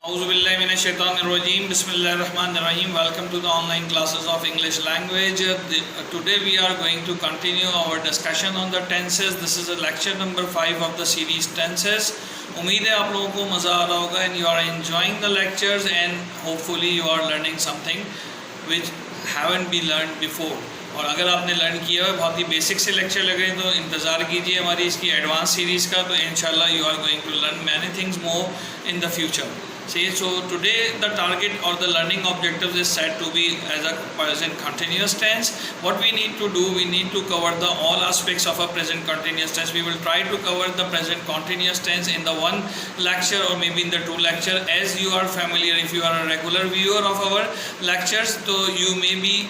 Auzubillahiminash-shaytanir-rajim. Bismillahir-rahmanir-rahim. Welcome to the online classes of English language. Today we are going to continue our discussion on the tenses. This is a lecture number 5 of the series tenses. उम्मीद है आप लोगों को मज़ा आ रहा होगा and you are enjoying the lectures and hopefully you are learning something which haven't been learned before. और अगर आपने लर्न किया है बहुत ही बेसिक से लेक्चर लगे तो इंतज़ार कीजिए हमारी इसकी एडवांस सीरीज़ का, तो इंशाल्लाह you are going to learn many things more in the future. See, so today the target or the learning objectives is set to be as a present continuous tense. What we need to do, we need to cover the all aspects of a present continuous tense. We will try to cover the present continuous tense in the one lecture or maybe in the two lecture. As you are familiar, if you are a regular viewer of our lectures, so you may be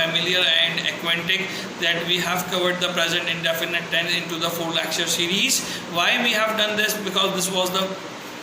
familiar and acquainted that we have covered the present indefinite tense into the 4 lecture series. Why we have done this? Because this was the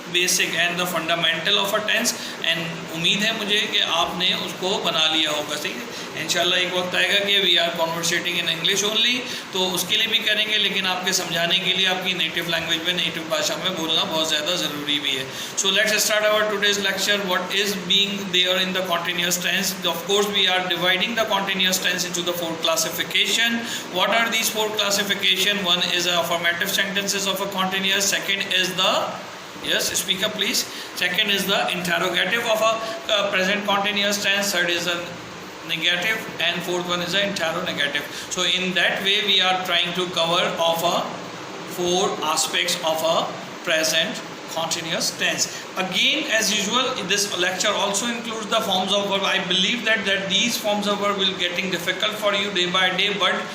basic and the fundamental of a tense and उम्मीद है मुझे कि आपने उसको बना लिया होगा. सही है, इंशाल्लाह एक वक्त आएगा कि we are conversating in English only, तो उसके लिए भी करेंगे, लेकिन आपके समझाने के लिए आपकी नेटिव लैंग्वेज में, नेटिव भाषा में बोलना बहुत ज़्यादा ज़रूरी भी है. So let's start our today's lecture. What is being there in the continuous tense. Of course we are dividing the continuous tense into the 4 classification. What are these 4 classification? One is affirmative sentences of a continuous. Second is the Yes, speak up please. Second is the interrogative of a present continuous tense. Third is the negative, and fourth one is the interrogative. So in that way we are trying to cover of a 4 aspects of a present continuous tense. Again, as usual, this lecture also includes the forms of verb. I believe that these forms of verb will getting difficult for you day by day, but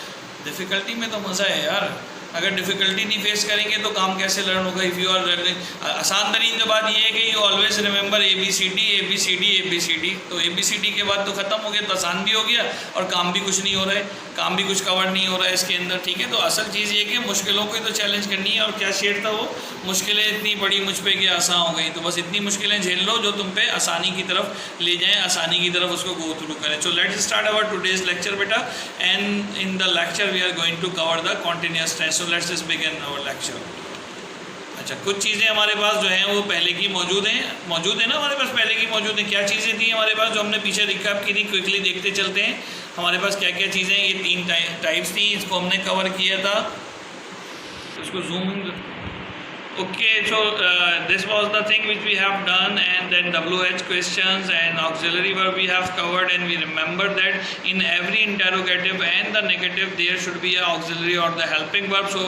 difficulty में तो मज़ा है यार. अगर difficulty नहीं face करेंगे तो काम कैसे लर्न होगा. इफ़ यू आर लर्निंग, आसान तरीन जो बात ये है कि you always remember ABCD ABCD ABCD. तो ABCD के बाद तो ख़त्म हो गया, तो आसान भी हो गया और काम भी कुछ नहीं हो रहा है, काम भी कुछ कवर नहीं हो रहा है इसके अंदर. ठीक है, तो असल चीज़ ये कि मुश्किलों को ही तो चैलेंज करनी है. और क्या शेर था वो, मुश्किलें इतनी बड़ी मुझ पे कि आसान हो गई. तो बस इतनी मुश्किलें झेल लो जो तुम पे आसानी की तरफ ले जाएँ, आसानी की तरफ उसको गो थ्रू करें. So let's start our today's lecture बेटा, and in the lecture we are going to cover the continuous tense. So let's just begin our lecture. अच्छा, कुछ चीज़ें हमारे पास जो हैं वो पहले की मौजूद हैं ना, हमारे पास पहले की मौजूद हैं. क्या चीज़ें थी हमारे पास जो हमने पीछे रिकैप की थी, क्विकली देखते चलते हैं हमारे पास क्या क्या चीज़ें. ये 3 टाइप्स थी, इसको हमने कवर किया था. इसको zoom. Okay, so this was the thing which we have done, and then WH questions and auxiliary verb we have covered, and we remember that in every interrogative and the negative there should be a auxiliary or the helping verb. So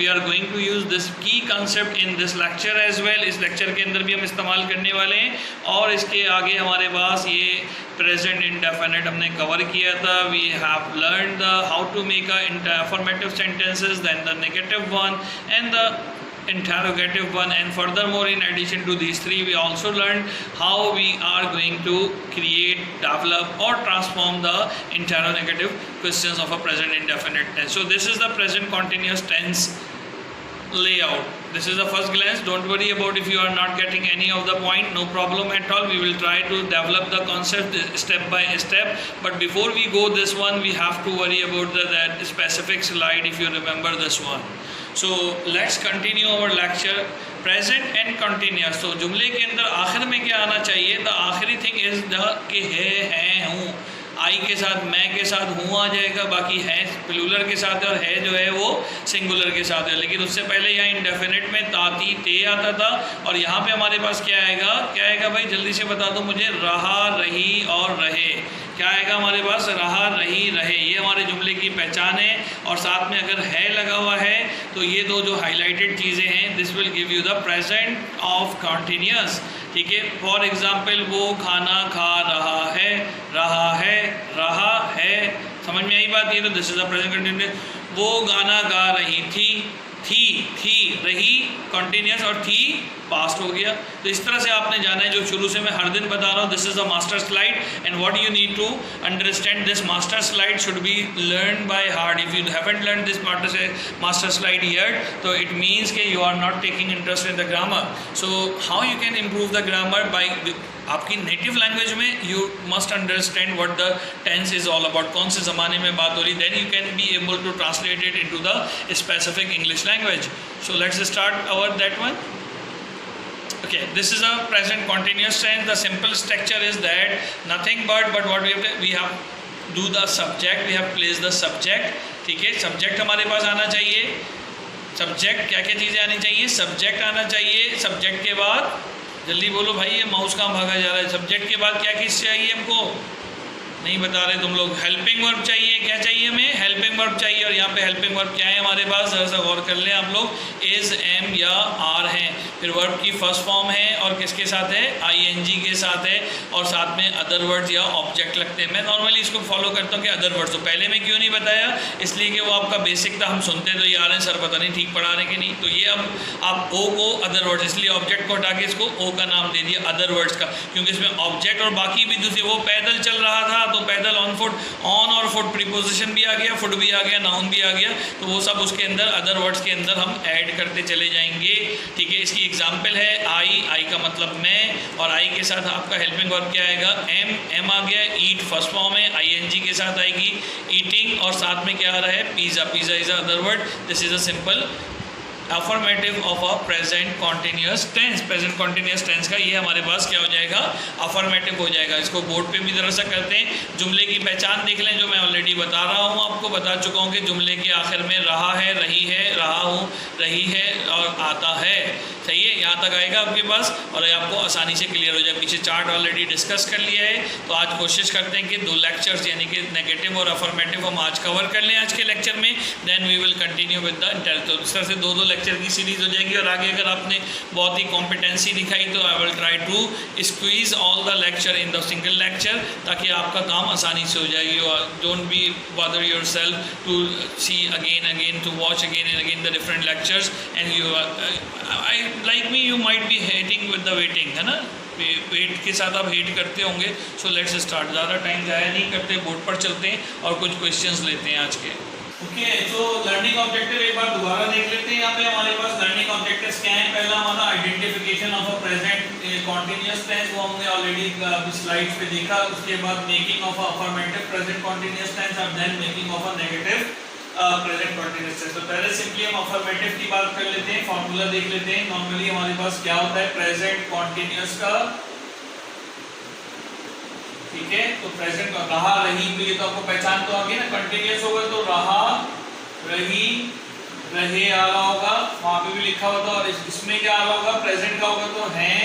we are going to use this key concept in this lecture as well. इस lecture के अंदर भी हम इस्तेमाल करने वाले हैं. और इसके आगे हमारे पास ये present indefinite हमने cover किया था. We have learned the how to make a affirmative sentences, then the negative one and the interrogative one, and furthermore in addition to these 3 we also learned how we are going to create, develop or transform the interrogative questions of a present indefinite tense. So this is the present continuous tense layout. This is the first glance. Don't worry about if you are not getting any of the point, no problem at all. We will try to develop the concept step by step, but before we go this one we have to worry about that specific slide, if you remember this one. So let's continue our lecture. Present and continuous. तो जुमले के अंदर आखिर में क्या आना चाहिए? The आखिरी थिंग इज द कि है हूँ. आई के साथ, मैं के साथ हूँ आ जाएगा, बाकी है प्लूरल के साथ है, और है जो है वो सिंगुलर के साथ है. लेकिन उससे पहले यहाँ इंडेफिनिट में ताती ते आता था, और यहाँ पे हमारे पास क्या आएगा भाई, जल्दी से बता दो मुझे. रहा, रही और रहे. क्या आएगा हमारे पास? रहा, रही, रहे. ये हमारे जुमले की पहचान है. और साथ में अगर है लगा हुआ है तो ये 2 जो हाईलाइटेड चीज़ें हैं, this will give you the present of continuous. ठीक है, फॉर एग्जाम्पल वो खाना खा रहा है, रहा है. समझ में आई बात? ये तो this is the present continuous. वो गाना गा रही थी रही कंटिन्यूस, और थी पास्ट हो गया. तो इस तरह से आपने जाना है, जो शुरू से मैं हर दिन बता रहा हूँ. This is the master slide, and what you need to understand this master slide should be learn by heart. If you haven't learn this master slide yet, तो इट मीन्स कि you are not taking interest in the grammar. So how you can improve the grammar? By आपकी native language में you must understand what the tense is all about, कौन से ज़माने में बात हो रही, then you can be able to translate it into the specific English language. So let's start our that one. Okay, this is a present continuous tense. The simple structure is that nothing but what we have do the subject, we have placed the subject. ठीक है, subject हमारे पास आना चाहिए. Subject क्या क्या चीज़ें आनी चाहिए? सब्जेक्ट आना चाहिए. सब्जेक्ट के बाद जल्दी बोलो भाई, ये माउस कहाँ भागा जा रहा है. सब्जेक्ट के बाद क्या चीज़ चाहिए हमको? नहीं बता रहे तुम लोग. हेल्पिंग वर्ब चाहिए. क्या चाहिए हमें? हेल्पिंग वर्ब चाहिए. और यहाँ पे हेल्पिंग वर्ब क्या है हमारे पास? ज़रा सा गौर कर लें आप लोग. इज़, एम या आर हैं. फिर वर्ब की फर्स्ट फॉर्म है और किसके साथ है? आईएनजी के साथ है. और साथ में अदर वर्ड्स या ऑब्जेक्ट लगते हैं. मैं नॉर्मली इसको फॉलो करता हूँ कि अदर वर्ड्स. तो पहले मैं क्यों नहीं बताया? इसलिए कि वो आपका बेसिक था. हम सुनते तो ये आ रहे हैं सर पता नहीं ठीक पढ़ा रहे कि नहीं. तो ये अब आप ओ को अदर वर्ड्स, इसलिए ऑब्जेक्ट को हटा के इसको ओ का नाम दे दिया अदर वर्ड्स का, क्योंकि इसमें ऑब्जेक्ट और बाकी भी दूसरी. वो पैदल चल रहा था तो पैदल ऑन फुट, ऑन और फुट प्रीपोजिशन भी आ गया, फुट भी आ गया, नाउन भी आ गया. तो वो सब उसके अंदर अदर वर्ड्स के अंदर हम ऐड करते चले जाएंगे. ठीक है, इसकी एग्जांपल है आई. आई का मतलब मैं, और आई के साथ आपका हेल्पिंग वर्ब क्या आएगा? एम. एम आ गया. ईट फर्स्ट फॉर्म है, आईएनजी के साथ आएगी ईटिंग. और साथ में क्या आ रहा है? Pizza. Pizza is other word. This is a simple affirmative of a present continuous tense. Present continuous tense का ये हमारे पास क्या हो जाएगा? अफर्मेटिव हो जाएगा. इसको बोर्ड पे भी जरा सा करते हैं. जुमले की पहचान देख लें, जो मैं ऑलरेडी बता रहा हूँ, आपको बता चुका हूँ कि जुमले के आखिर में रहा है, रही है, रहा हूँ, रही है और आता है. सही है, यहाँ तक आएगा आपके पास और ये आपको आसानी से क्लियर हो जाए. पीछे चार्ट ऑलरेडी डिस्कस कर लिया है. तो आज कोशिश करते हैं कि 2 लेक्चर्स यानी कि नेगेटिव और अफर्मेटिव हम आज कवर कर लें आज के लेक्चर में. Then we will continue with the intel. तो इस तरह से 2 लेक्चर की सीरीज हो जाएगी. और आगे अगर आपने बहुत ही कॉम्पिटेंसी दिखाई तो I will try to squeeze all the lecture in the single lecture, ताकि आपका काम आसानी से हो जाए. You don't be bother yourself to see again to watch again and again the different lectures. And you I like me you might be hating with the waiting, है ना? Wait के साथ आप हेट करते होंगे. So let's start. ज़्यादा time ज़ाया नहीं करते, बोर्ड पर चलते हैं और कुछ क्वेश्चंस लेते हैं आज के. ओके, तो लर्निंग ऑब्जेक्टिव एक बार दोबारा देख लेते हैं. यहाँ पे हमारे पास लर्निंग ऑब्जेक्टिव्स क्या हैं? पहला हमारा identification of a present continuous tense, वो हमने ऑलरेडी स्लाइड्स पे देखा. उसके बाद making of a affirmative present continuous tense और then making of a negative present continuous tense. तो पहले सिंपली हम अफर्मेटिव की बात कर लेते हैं. फॉर्मूला देख लेते हैं. नॉर्मली हमारे पास क्या होता है प्रेजेंट कॉन्टिन्यूस का? ठीक है, तो प्रेजेंट रहा, रही, तो ये तो आपको पहचान तो आ गई ना. कंटिन्यूस होगा तो रहा, रही, रहे आ रहा होगा, वहां पे भी लिखा होता. और इसमें क्या आ रहा होगा? प्रेजेंट का होगा तो है,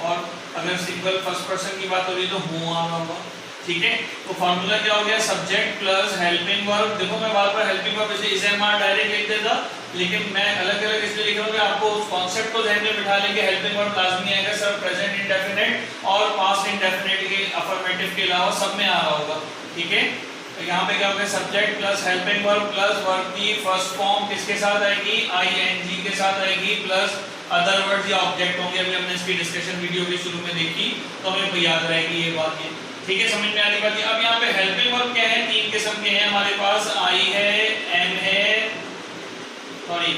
और अगर सिंगल फर्स्ट पर्सन की बात हो रही है तो हूं आ रहा होगा. ठीक है, तो फॉर्मूला क्या हो गया? Subject plus helping verb. देखो मैं बार बार हेल्पिंग वर्ब जैसे इज एम आर डायरेक्ट लिख देता, लेकिन मैं अलग अलग इसलिए लिख रहा हूँ कि आपको उस कॉन्सेप्ट को ध्यान में बिठा लेंगे. हेल्पिंग वर्ब लाजमी आएगा सर प्रेजेंट इंडेफिनिट और पास्ट इंडेफिनिट के अफर्मेटिव के अलावा सब में आ रहा होगा. ठीक है, तो यहाँ पे क्या होगा? Subject plus helping verb plus verb की फर्स्ट फॉर्म किसके साथ आएगी? आईएनजी के साथ आएगी, प्लस अदर वर्ड्स या ऑब्जेक्ट होंगे. अभी हमने इसकी डिस्कशन वीडियो के शुरू में देखी तो हमें याद रहेगी ये बात. ठीक है, समझ में आने वाली. अब यहाँ पे हेल्पिंग वर्ब क्या है? 3 किस्म के हैं हमारे पास. आई है, एम है, सॉरी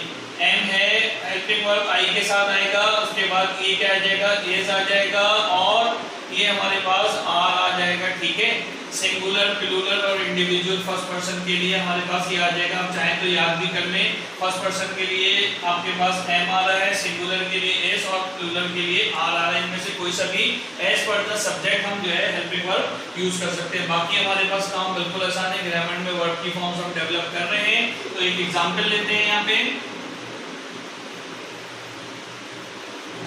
एम है, हेल्पिंग वर्ब आई के साथ आएगा. उसके बाद ये क्या आ जाएगा? एज आ जाएगा, और ये हमारे पास आर आ जाएगा. ठीक है, सिंगुलर, प्लूरल और इंडिविजुअल फर्स्ट पर्सन के लिए हमारे पास ये आ जाएगा. आप चाहें तो याद भी कर लें. फर्स्ट पर्सन के लिए आपके पास एम आ रहा है, सिंगुलर के लिए एस और प्लूरल के लिए आर आ रहा है. इनमें से कोई सा भी एज पर द सब्जेक्ट हम जो है हेल्पिंग वर्ब यूज कर सकते हैं. बाकी हमारे पास काम बिल्कुल आसान है. ग्रामर में वर्ब की फॉर्म्स हम डेवलप कर रहे हैं. तो एक एग्जाम्पल लेते हैं. यहाँ पे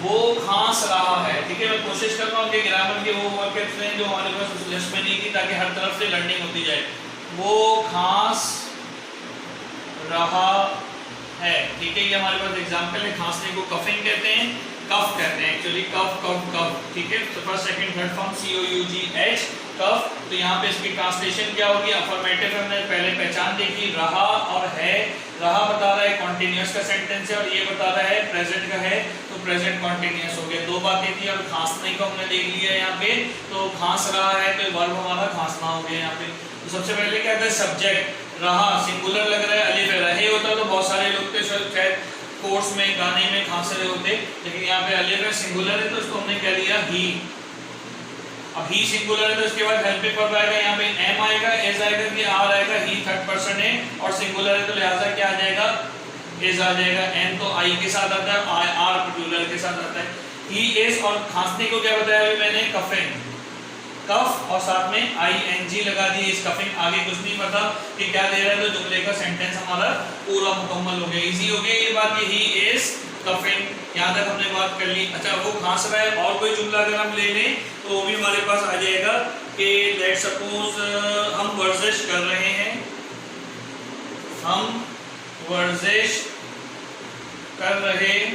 वो खांस रहा है. ठीक है, मैं कोशिश कर रहा हूँ कि ग्रामर के वो वर्ड्स हैं जो हमारे पास उस लिस्ट में नहीं थी, ताकि हर तरफ से लर्निंग होती जाए. वो खांस रहा है. ठीक है, ये हमारे पास एग्जांपल है. खांसने को कफिंग कहते हैं, कफ कहते हैं एक्चुअली. कफ कफ कफ. ठीक है, तो first second third form COUGH कफ. तो यहाँ पे इसकी ट्रांसलेशन क्या होगी? अफर्मेटिव हमने पहले पहचान देखी, रहा और है. रहा बता रहा है कॉन्टिन्यूस का सेंटेंस है, और ये बता रहा है प्रेजेंट का है, तो प्रेजेंट कॉन्टिन्यूस हो गया. 2 बातें थी. और खांसने को हमने देख लिया यहाँ पे, तो खांस रहा है तो वर्ब हमारा खांसना हो गया यहाँ पे. तो सबसे पहले क्या था? सब्जेक्ट रहा, सिंगुलर लग रहा है, अलिफ है. रहे होता तो बहुत सारे लोग थे शायद कोर्स में गाने में खांस रहे होते, लेकिन यहाँ पे अलिफ है, सिंगुलर है, तो इसको हमने क्या लिया? ही. अब ही सिंगुलर है तो इसके बाद हेल्पिंग वर्ब आएगा. यहाँ पे एम आएगा, एस आएगा कि आर आएगा. ही थर्ड पर्सन है और सिंगुलर है तो लिहाजा क्या आ जाएगा? इज आ जाएगा, एन तो आई के साथ आता है, आर प्लूरल के साथ आता है। ही इज, और खांसने को क्या बताया अभी मैंने, कफिंग, कफ और साथ में आई एन जी लगा दी, इस कफिंग। आगे कुछ नहीं पता कि क्या दे रहा है, तो जुमले का सेंटेंस हमारा पूरा मुकम्मल हो गया। इजी हो गया ये बात, ही इज कफिंग, यहाँ तक हमने बात कर ली। अच्छा वो खांस रहा है, और कोई जुमला अगर हम ले लें तो वो भी हमारे पास आ जाएगा कि लेट सपोज हम वर्जिश कर रहे हैं, हम वर्जिश कर रहे हैं।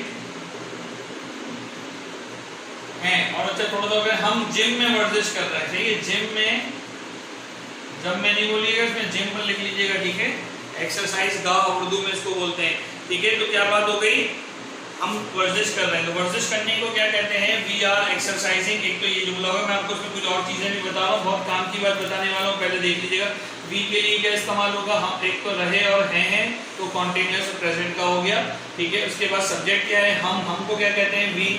और अच्छा थोड़ा सा अगर हम जिम में वर्जिश कर रहे हैं, ठीक है, जिम में, जब मैं नहीं बोलिएगा इसमें जिम पर लिख लीजिएगा, ठीक है, एक्सरसाइज गाह उर्दू में इसको बोलते हैं, ठीक है। तो क्या बात हो गई, हम वर्जिश कर रहे हैं, तो वर्जिश करने को क्या कहते हैं, वी आर एक्सरसाइजिंग। एक तो ये जुमला होगा, मैं आपको उसमें कुछ और चीजें भी बता रहा हूँ, बहुत काम की बात बताने वाला हूँ, पहले देख लीजिएगा। वी के लिए क्या इस्तेमाल होगा, हम एक तो रहे और हैं, तो कॉन्टिन्यूअस प्रेजेंट का हो गया, ठीक है। उसके बाद सब्जेक्ट क्या है, हम को क्या कहते हैं, वी,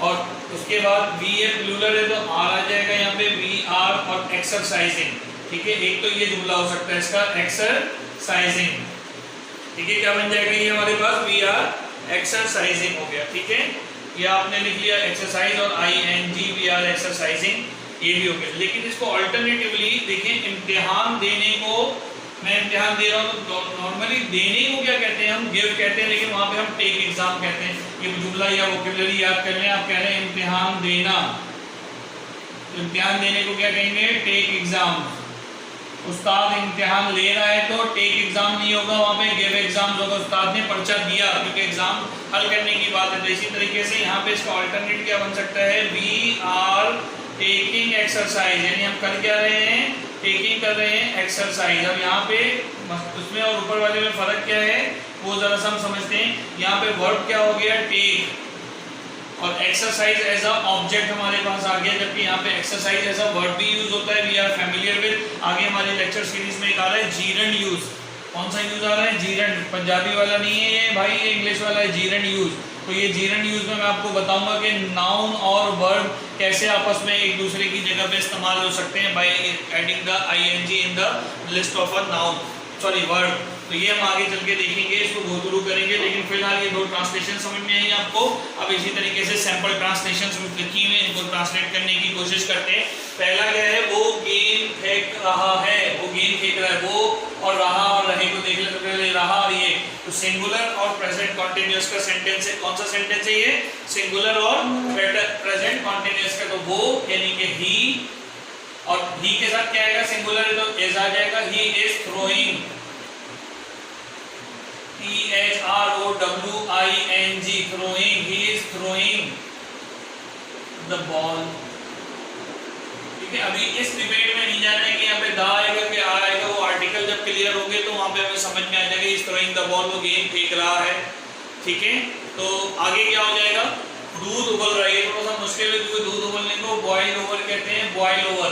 और उसके बाद वी है प्लूरल है, तो आर आ जाएगा यहाँ पे, वी आर, और एक्सरसाइजिंग, ठीक है। एक तो ये जुमला हो सकता है इसका, एक्सरसाइजिंग, ठीक है। क्या बन जाएगा ये हमारे पास, वी आर एक्सरसाइजिंग हो गया, ठीक है। ये आपने लिख लिया एक्सरसाइज, और I N G, we are exercising, ये भी हो गया। लेकिन इसको अल्टरनेटिवली देखिए, इम्तिहान देने को, मैं इम्तिहान दे रहा हूँ तो नॉर्मली देने को क्या कहते हैं, हम गिव कहते हैं, लेकिन वहाँ पे हम टेक एग्जाम कहते हैं। ये जुमला या वोकैबुलरी याद कर लें, आप कह रहे हैं इम्तिहान देना, इम्तिहान देने को क्या कहेंगे, टेक एग्जाम। उस्ताद इम्तिहान ले रहा है तो टेक एग्जाम नहीं होगा, वहाँ पे गिव एग्जाम होगा। उस्ताद ने पर्चा दिया, क्योंकि एग्जाम हल करने की बात है। तो इसी तरीके से यहाँ पे इसका अल्टरनेट क्या बन सकता है, वी आर टेकिंग एक्सरसाइज, यानी हम कर क्या रहे हैं, टेकिंग कर रहे हैं एक्सरसाइज। अब यहाँ पे उसमें और ऊपर वाले में फर्क क्या है, वो जरा सा हम समझते हैं। यहाँ पे वर्ब क्या हो गया, टेक, और एक्सरसाइज एज अ ऑब्जेक्ट हमारे पास आ गया, जबकि यहाँ पे एक्सरसाइज एज अ वर्ब भी यूज होता है, वी आर फैमिलियर विद। आगे हमारी लेक्चर सीरीज में एक आ रहा है जीरन यूज, कौन सा यूज आ रहा है, जीरन, पंजाबी वाला नहीं है ये भाई, ये इंग्लिश वाला है, जीरन यूज। तो ये जीरन यूज में मैं आपको बताऊंगा कि नाउन और वर्ब कैसे आपस में एक दूसरे की जगह पे इस्तेमाल हो सकते हैं, by adding the ING in the list of a noun, sorry verb. तो ये हम आगे चल के देखेंगे, इसको गो थ्रू करेंगे। लेकिन फिलहाल ये दो ट्रांसलेशन समझ में आई आपको। अब इसी तरीके से सैंपल ट्रांसलेशंस लिखी हुई इनको ट्रांसलेट करने की कोशिश करते हैं। पहला क्या है, वो गेंद फेंक रहा है, वो गेंद फेंक रहा है, वो और रहा और रहे को देख ले, रहा और ये, तो सिंगुलर और प्रेजेंट कॉन्टिन्यूअस का सेंटेंस है। कौन सा सेंटेंस है ये, सिंगुलर और प्रेजेंट कॉन्टिन्यूअस का। तो वो यानी कि ही, और ही के साथ क्या आएगा, सिंगुलर है तो इज आ जाएगा, he is throwing, THROWING, throwing, he is throwing the ball, ठीक है। अभी इस डिबेट में नहीं जाना है कि यहाँ पे द आएगा कि आ आएगा, वो आर्टिकल जब क्लियर होंगे तो वहाँ पे हमें समझ में आ जाएगा इस throwing the ball, वो गेंद फेंक रहा है, ठीक है। तो आगे क्या हो जाएगा, दूध उबल रहा है, थोड़ा सा मुश्किल है क्योंकि दूध उबलने को बॉयल ओवर कहते हैं, बॉयल ओवर,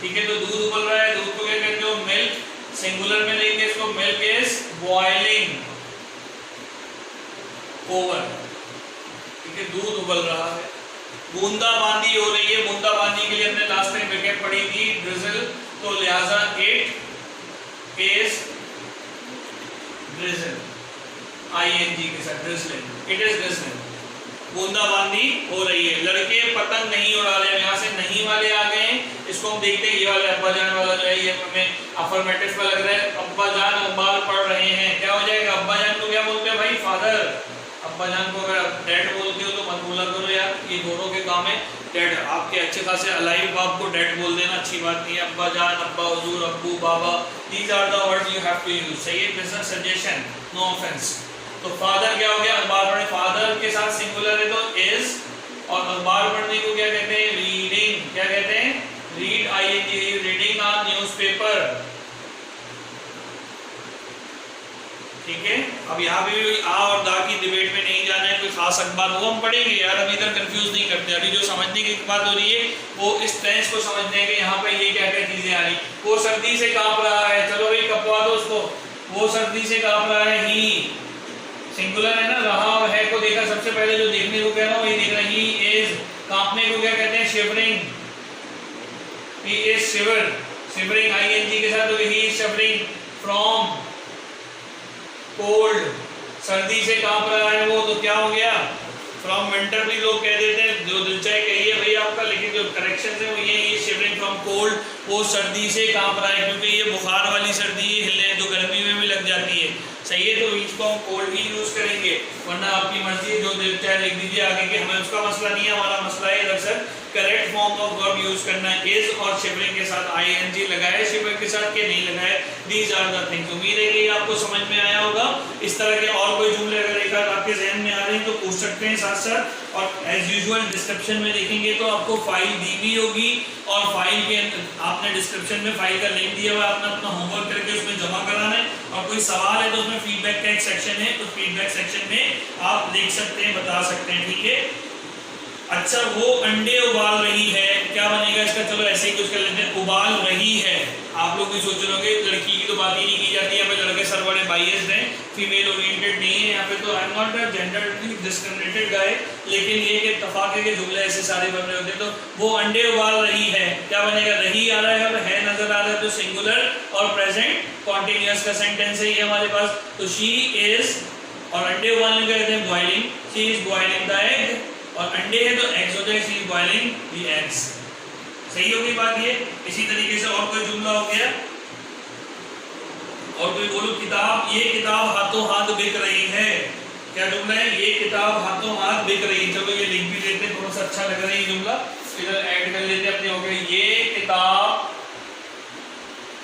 ठीक है। तो दूध उबल रहा है, दूध को क्या कहते हो, मिल्क, सिंगुलर में लेंगे इसको, मिल्क इज बॉइलिंग ओवर, ठीक है, दूध उबल रहा है। बूंदाबांदी हो रही है, बूंदाबांदी के लिए हमने लास्ट टाइम विकेट पढ़ी थी, ड्रिजल, तो लिहाजा इट इज ड्रिजल, आईएनजी के साथ, ड्रिजलिंग, इट इज ड्रिजलिंग, बूंदाबांदी हो रही है। लड़के पतंग नहीं उड़ा रहे, यहाँ से नहीं वाले आ गए, इसको हम देखते हैं, ये वाले अब्बा जान वाला जो है ये हमें अफर्मेटिव का लग रहा है, अब्बा जान अखबार पढ़ रहे हैं, क्या हो जाएगा, अब्बा जान को क्या बोलते हैं भाई, फादर। अब्बा जान को अगर डैड बोलते हो तो मत बोला करो यार, ये दोनों के काम है। डैड आपके अच्छे खासे अलाइव बाप को डैड बोल देना अच्छी बात नहीं है, अब्बा जान, अब्बा, हुजूर, अब्बू, बाबा, these are the words you have to use, सही है, बिजनेस सजेशन, नो ऑफेंस। तो फादर क्या हो गया, अखबार पढ़े, फादर के साथ सिंगुलर है तो इज, और अखबार पढ़ने को क्या कहते हैं, रीडिंग, क्या कहते हैं, read, ING, reading a newspaper, ठीक है। अब यहाँ पे भी आ और दा की डिबेट में नहीं जाना है, कोई खास अखबार वो हम पढ़ेंगे यार, अभी इधर कंफ्यूज नहीं करते। अभी जो समझने की बात हो रही है वो इस टेंस को समझने हैं कि यहाँ पे ये क्या क्या चीजें आ रही। वो सर्दी से कांप रहा है, चलो भाई कपवा दो उसको, वो सर्दी से कांप रहा है, ही सिंगुलर है ना, रहा और है को देखा, सबसे पहले जो देखने को कह रहा हूँ वही देख रहा है, ही इज, कांपने को क्या कहते हैं, shivering, he is shiver, shivering ING के साथ, तो he is shivering from cold, सर्दी से कांप रहा है वो, तो क्या हो गया, फ्रॉम विंटर भी लोग कह देते हैं, जो दिल चाहे कहिए भाई आपका, लेकिन जो करेक्शन है वो ये शिवरिंग फ्रॉम कोल्ड, वो सर्दी से कांप रहा है, क्योंकि ये बुखार वाली सर्दी हिले जो गर्मी में भी लग जाती है, सही है, तो इसको हम कोल्ड ही यूज करेंगे, वरना आपकी मर्जी, जो दिल चाहे लिख दीजिए आगे के, हमें उसका मसला नहीं है, हमारा मसला है दरअसल correct form of verb use करना है, इज और शिवरिंग के साथ आईएनजी लगाए, शिवर के साथ के नहीं लगाए, दीज आर द थिंग्स। उम्मीद है कि आपको समझ में आया होगा। इस तरह के और कोई जुमले अगर एक आध आपके जहन में आ रहे हैं तो पूछ सकते हैं साथ साथ, और एज यूजुअल डिस्क्रिप्शन में देखेंगे तो आपको फाइल दी भी होगी, और फाइल के आपने डिस्क्रिप्शन में फाइल का लिंक दिया हुआ है, आपने अपना होमवर्क करके उसमें जमा कराना है, और कोई सवाल है तो उसमें फीडबैक का एक सेक्शन है, तो फीडबैक सेक्शन में आप लिख सकते हैं, बता सकते हैं, ठीक है। अच्छा, वो अंडे उबाल रही है, क्या बनेगा इसका, चलो ऐसे ही कुछ कर लेते हैं, उबाल रही है। आप लोग भी सोच रहे होंगे लड़की की तो बात ही नहीं की जाती है, लड़के सर बड़े बायस्ड हैं, फीमेल ओरिएंटेड नहीं है यहाँ पे, तो I am not a gender discriminated guy, लेकिन ये कि तफाके के जुमले ऐसे सारे बन रहे होते हैं। तो वो अंडे उबाल रही है, क्या बनेगा, रही आ रहा है और है नजर आ रहा है, तो सिंगुलर और प्रेजेंट कॉन्टिन्यूअस का सेंटेंस है ये हमारे पास। तो शी इज, और अंडे उबालने का कहते हैं boiling, she is boiling the egg, और अंडे है तो एग्स हो जाए, she is boiling the eggs. सही होगी बात ये। इसी तरीके से और कोई जुमला हो गया, और कोई बोलो, किताब, ये किताब हाथों हाथ बिक रही है, क्या जुमला है, ये किताब हाथों हाथ बिक रही है। चलो ये लिख भी लेते हैं, थोड़ा सा अच्छा लग रहा है ये जुमला, इधर ऐड कर लेते हैं अपने, हो गया ये किताब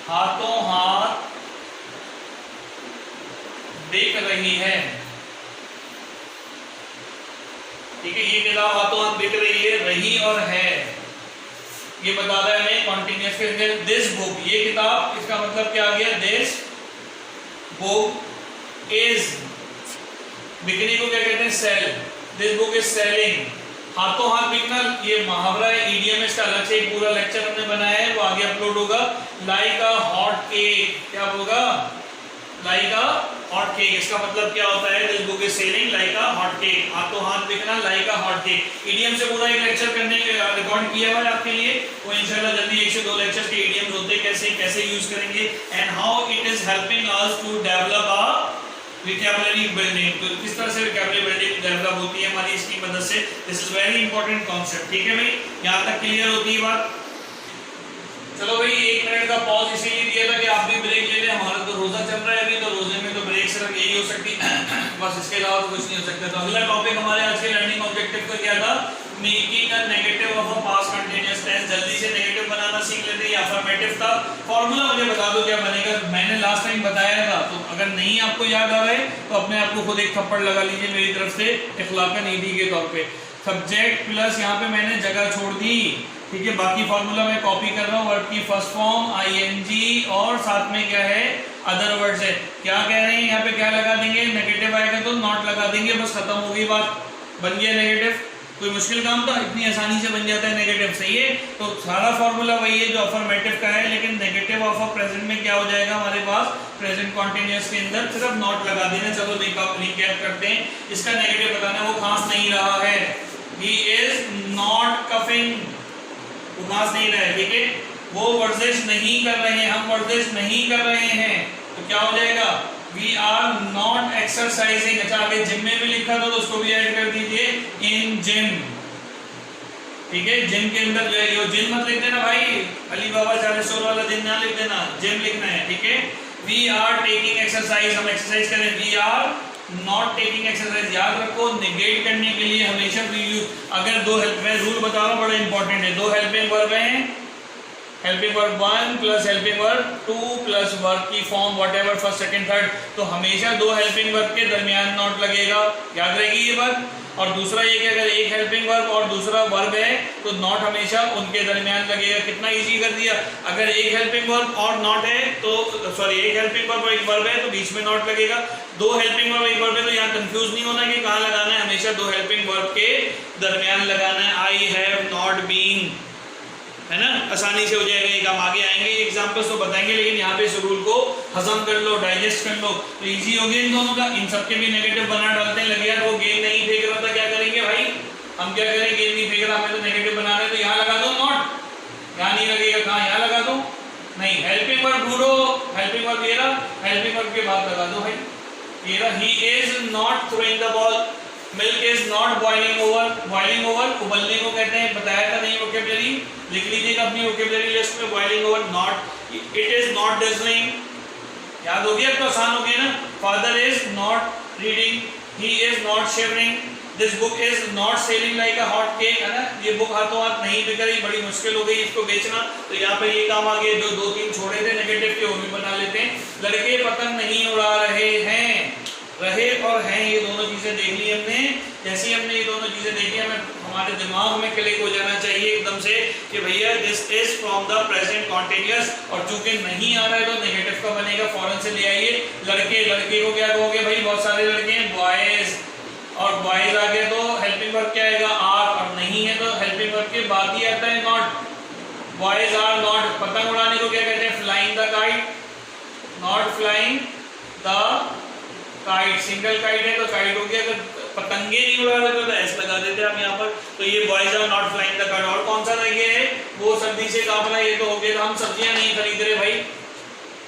हाथों हाथ बिक रही है, ठीक है, ये किताब हाथों हाथ बिक रही है, रही और है ये बता रहा है हमें कॉन्टिन्यूअस के अंदर। दिस बुक, ये किताब, इसका मतलब क्या आ गया, दिस बुक इज, बिकने को क्या कहते हैं, sell, this book is selling. हाथों हाथ बिकना ये मुहावरा है, ईडीएम, इसका अलग से एक पूरा लेक्चर हमने बनाया है, वो आगे अपलोड होगा। लाइक अ हॉट केक, क्या होगा, लाइक अ हॉट केक, इसका मतलब क्या होता है, this book is selling like a hot cake, हाथों हाथ बिकना like a hot cake. EDM से पूरा एक लेक्चर करने के रिकॉर्ड किया हुआ है आपके लिए, वो इंशाल्लाह जल्दी 1 से 2 लेक्चर्स के ईडीएम्स होते हैं, कैसे कैसे यूज करेंगे, and how it is helping us to develop a vocabulary building, तो किस तरह से vocabulary बिल्डिंग डेवलप होती है हमारी इसकी मदद से। This is very important concept, ठीक है भाई, यहाँ तक क्लियर होती है बात। चलो भाई 1 मिनट का पॉज इसीलिए दिया था कि आप भी ब्रेक ले लें, हमारा तो रोजा चल रहा है अभी, तो रोजे में तो ब्रेक सिर्फ यही हो सकती है बस, इसके अलावा तो कुछ नहीं हो सकता। तो अगला टॉपिक हमारे आज के लर्निंग ऑब्जेक्टिव का क्या था, making a negative of a past continuous tense. जल्दी से नेगेटिव बनाना सीख लेते हैं, अफर्मेटिव था, फॉर्मूला मुझे बता दो क्या बनेगा, मैंने लास्ट टाइम बताया था, तो अगर नहीं आपको याद आ रहा है तो अपने आप को खुद एक थप्पड़ लगा लीजिए मेरी तरफ से इखलाकन ईदी के तौर पे। सब्जेक्ट प्लस यहाँ पे मैंने जगह छोड़ दी, ठीक है, बाकी फॉर्मूला मैं कॉपी कर रहा हूँ, वर्ब की फर्स्ट फॉर्म आईएनजी, और साथ में क्या है, अदर वर्ड्स है। क्या कह रहे हैं यहाँ पे, क्या लगा देंगे, नेगेटिव आएगा तो नॉट लगा देंगे, बस खत्म हो गई बात, बन गया नेगेटिव। कोई मुश्किल काम था, इतनी आसानी से बन जाता है नेगेटिव, सही है। तो सारा फॉर्मूला वही है जो अफर्मेटिव का है, लेकिन नेगेटिव ऑफ अ प्रेजेंट में क्या हो जाएगा हमारे पास, प्रेजेंट कॉन्टिन्यूअस के अंदर सिर्फ नॉट लगा देना। चलो रिकैप करते हैं, इसका नेगेटिव बताना, वो खांस नहीं रहा है, ही इज नॉट कफिंग, वो खांस नहीं रहा है, ठीक है, वो वर्जिश नहीं कर रहे हैं, हम वर्जिश नहीं कर रहे हैं, तो क्या हो जाएगा, वी आर नॉट एक्सरसाइजिंग। अच्छा, आगे जिम में भी लिखा था तो उसको भी ऐड कर दीजिए, इन जिम, ठीक है, जिम के अंदर जो है, ये जिम मत लिख देना भाई, अली बाबा 40 वाला दिन ना लिख देना, जिम लिखना है, ठीक है। वी आर टेकिंग एक्सरसाइज, हम एक्सरसाइज करें, we are not taking exercise. याद रखो, निगेट करने के लिए हमेशा वी यूज, अगर दो हेल्प, मैं रूल बता रहा हूँ बड़ा इंपॉर्टेंट है, 2 हेल्पिंग वर्ब हैं, helping verb 1 plus helping verb 2 plus verb की form whatever first second third, तो हमेशा 2 हेल्पिंग वर्ब के दरमियान नॉट लगेगा, याद रहेगी ये बात। और दूसरा ये कि अगर एक हेल्पिंग वर्ब और दूसरा वर्ब है तो नॉट हमेशा उनके दरमियान लगेगा। कितना इजी कर दिया, अगर एक हेल्पिंग वर्ब और नॉट है तो, सॉरी, एक हेल्पिंग वर्ब और एक वर्ब है तो बीच में नॉट लगेगा, 2 हेल्पिंग वर्ब एक वर्ब है तो यहाँ कंफ्यूज नहीं होना कि कहाँ लगाना है, हमेशा 2 हेल्पिंग वर्ब के दरमियान लगाना है। आई हैव नॉट बीन, है ना, आसानी से हो जाएगा, एक हम आगे आएंगे एग्जांपल्स तो बताएंगे, लेकिन यहाँ पे इस रूल को हजम कर लो, डाइजेस्ट कर लो, तो इजी हो गया इन दोनों का। इन सबके भी नेगेटिव बना डालते हैं, लगे यार वो गेंद नहीं फेंक रहा था, क्या करेंगे भाई, हम क्या करें, गेंद नहीं फेंक रहा, हमें तो नेगेटिव बना रहे, तो यहाँ लगा दो नॉट, यहाँ नहीं लगेगा, कहाँ, यहाँ लगा दो, नहीं, हेल्पिंग वर्ब ढूंढो, हेल्पिंग वर्ब ये रहा, हेल्पिंग वर्ब के बाद लगा दो भाई, he is not throwing the ball, milk is not boiling over, boiling over उबलने को कहते हैं, बताया था नहीं वोकैबुलरी, लिख लीजिएगा अपनी वोकैबुलरी लिस्ट में, boiling over not, it is not drizzling, याद हो गया, अब तो आसान हो गया ना, father is not reading, he is not shivering, this book is not selling like a hot cake, है ना, ये बुक हाथों हाथ नहीं बिक रही, बड़ी मुश्किल हो गई इसको बेचना, तो यहाँ पे ये काम आ गया, जो दो तीन छोड़े थे नेगेटिव के वो भी बना लेते हैं। लड़के पतंग नहीं उड़ा रहे हैं, रहे और हैं ये दोनों चीजें देख ली हमने। जैसे ही हमने ये दोनों चीजें देखी हमें हमारे दिमाग में क्लिक हो जाना चाहिए एकदम से कि भैया this is from the present continuous, और चूंकि नहीं आ रहा है तो नेगेटिव का बनेगा, फौरन से ले आइए। लड़के, लड़के को क्या कहोगे भाई, बहुत सारे लड़के हैं, बॉयज, और बॉयज आ गए तो हेल्पिंग वर्ब क्या आएगा, आर, और नहीं है तो हेल्पिंग वर्ब के बाद ही आता है नॉट। बॉयज आर नॉट, पतंग उड़ाने को क्या कहते हैं, flying the kite, not flying the kite, single kite है तो काइट हो गया, अगर पतंगे नहीं उड़ा रहे तो एस लगा देते हैं हम यहाँ पर, तो ये boys are not flying the kite. और कौन सा रह गया है, वो सर्दी से कांपना, ये तो हो गया। हम सब्जियां नहीं खरीद रहे भाई,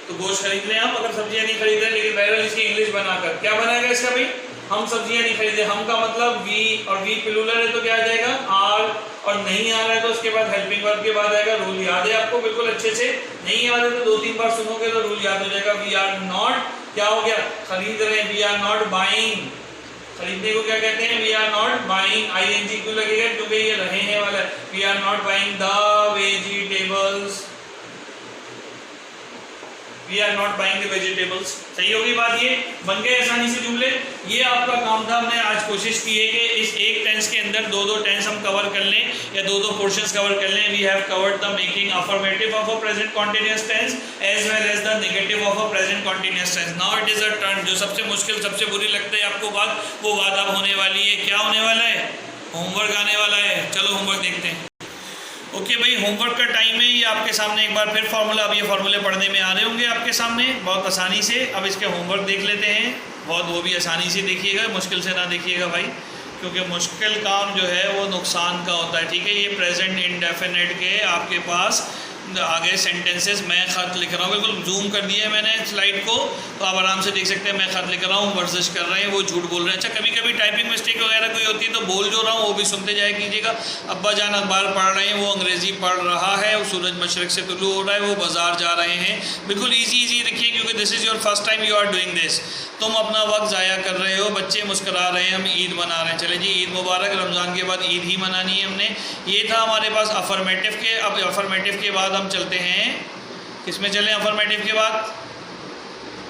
तो गोश्त खरीद रहे हैं हम, अगर सब्जियां नहीं खरीद रहे, लेकिन बहरहाल इसकी इंग्लिश बनाकर क्या बनाएगा इसका भाई, हम सब्जियां नहीं खरीदे, हम का मतलब वी, और वी प्लूरल है तो क्या आ जाएगा, आर, और नहीं आ रहा है तो उसके बाद हेल्पिंग वर्ब के बाद आएगा। रूल याद है आपको बिल्कुल अच्छे से, नहीं याद है तो दो तीन बार सुनोगे तो रूल याद हो जाएगा। वी आर नॉट, क्या हो गया, खरीद रहे हैं, वी आर नॉट बाइंग, खरीदने को क्या कहते हैं, we are not buying, ING क्यों लगेगा, क्योंकि ये रहे हैं वाला है। We are not buying the vegetables, we are not buying the vegetables. सही होगी बात, ये बन गए आसानी से जुमले। ये आपका काम था, हमने आज कोशिश की है कि इस एक टेंस के अंदर दो दो टेंस हम कवर कर लें या दो दो पोर्शंस कवर कर लें। We have covered the making affirmative of a present continuous tense as well as the negative of a present continuous tense. Now it is a turn, जो सबसे मुश्किल, सबसे बुरी लगता है आपको बात, वो बात अब होने वाली है। क्या होने वाला है, होमवर्क आने वाला है। चलो होमवर्क देखते हैं। ओके भाई, होमवर्क का टाइम है। ये आपके सामने एक बार फिर फार्मूला, अब ये फार्मूले पढ़ने में आ रहे होंगे आपके सामने बहुत आसानी से। अब इसके होमवर्क देख लेते हैं, बहुत वो भी आसानी से देखिएगा, मुश्किल से ना देखिएगा भाई, क्योंकि मुश्किल काम जो है वो नुकसान का होता है। ठीक है, ये प्रेजेंट इंडेफिनिट के आपके पास आगे सेंटेंसेस, मैं ख़त लिख रहा हूँ, बिल्कुल जूम कर दिया है मैंने स्लाइड को, तो आप आराम से देख सकते हैं। मैं ख़त लिख रहा हूँ, वर्जिश कर रहे हैं, वो झूठ बोल रहे हैं। अच्छा, कभी कभी टाइपिंग मिस्टेक वगैरह कोई होती है तो बोल जो रहा हूँ वो भी सुनते जाया कीजिएगा। अब्बा जान अखबार पढ़ रहे हैं, वो अंग्रेज़ी पढ़ रहा है, वो सूरज मशरक़ से तुलू हो रहा है, वो बाज़ार जा रहे हैं। बिल्कुल ईजी रखिए, क्योंकि this is your first time you are doing this. तुम अपना वक्त ज़ाया कर रहे हो, बच्चे मुस्करा रहे हैं, हम ईद मना रहे हैं। चले जी, ईद मुबारक, रमज़ान के बाद ईद ही मनानी है हमने। ये था हमारे पास अफर्मेटिव के। अब अफर्मेटिव के बाद हम चलते हैं, किस में चलें, अफर्मेटिव के बाद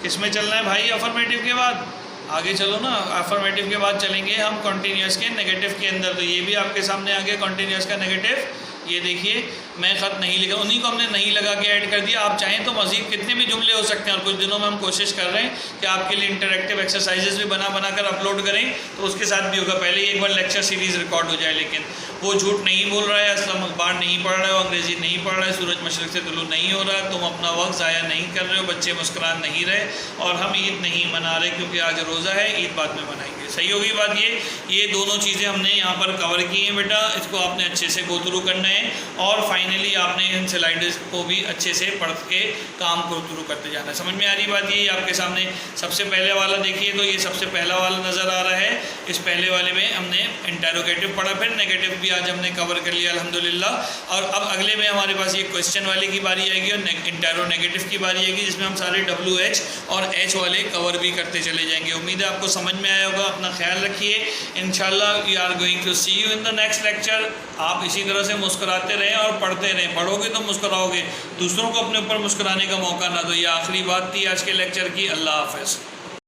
किस में चलना है भाई, अफर्मेटिव के बाद आगे चलो ना। अफर्मेटिव के बाद चलेंगे हम कॉन्टीन्यूअस के नेगेटिव के अंदर। तो ये भी आपके सामने आ गया कॉन्टीन्यूअस का नेगेटिव। ये देखिए, मैं ख़त नहीं लिखा, उन्हीं को हमने नहीं लगा के ऐड कर दिया। आप चाहें तो मज़ीद कितने भी जुमले हो सकते हैं, और कुछ दिनों में हम कोशिश कर रहे हैं कि आपके लिए इंटरेक्टिव एक्सरसाइजेस भी बना कर अपलोड करें, तो उसके साथ भी होगा। पहले ही एक बार लेक्चर सीरीज़ रिकॉर्ड हो जाए। लेकिन वो झूठ नहीं बोल रहा है, असलम अखबार नहीं पढ़ रहा है, वो अंग्रेज़ी नहीं पढ़ रहा है, सूरज मशरक़ से तुलू नहीं हो रहा है, तुम अपना वक्त ज़ाया नहीं कर रहे हो, बच्चे मुस्कुरा नहीं रहे, और हम ईद नहीं मना रहे क्योंकि आज रोज़ा है, ईद बाद में मनाएंगे। सही होगी बात। ये दोनों चीज़ें हमने यहाँ पर कवर की हैं बेटा, इसको आपने अच्छे से गो थ्रू करना है, और फाइनली आपने इन स्लाइड्स को भी अच्छे से पढ़ के काम को थ्रू करते जाना है। समझ में आ रही बात। ये आपके सामने सबसे पहले वाला देखिए, तो ये सबसे पहला वाला नज़र आ रहा है। इस पहले वाले में हमने इंटेरोगेटिव पढ़ा, फिर नेगेटिव भी आज हमने कवर कर लिया अल्हम्दुलिल्लाह। और अब अगले में हमारे पास ये क्वेश्चन वाले की बारी आएगी और इंटेरो नेगेटिव की बारी आएगी, जिसमें हम सारे WH और H वाले कवर भी करते चले जाएंगे। उम्मीद है आपको समझ में आया होगा। अपना ख्याल रखिए। इंशाल्लाह we are going to see you in the next lecture. आप इसी तरह से मुस्कुराते रहें और पढ़ते रहें। पढ़ोगे तो मुस्कुराओगे, दूसरों को अपने ऊपर मुस्कुराने का मौका ना दो। ये आखिरी बात थी आज के लेक्चर की। अल्लाह हाफ़िज़।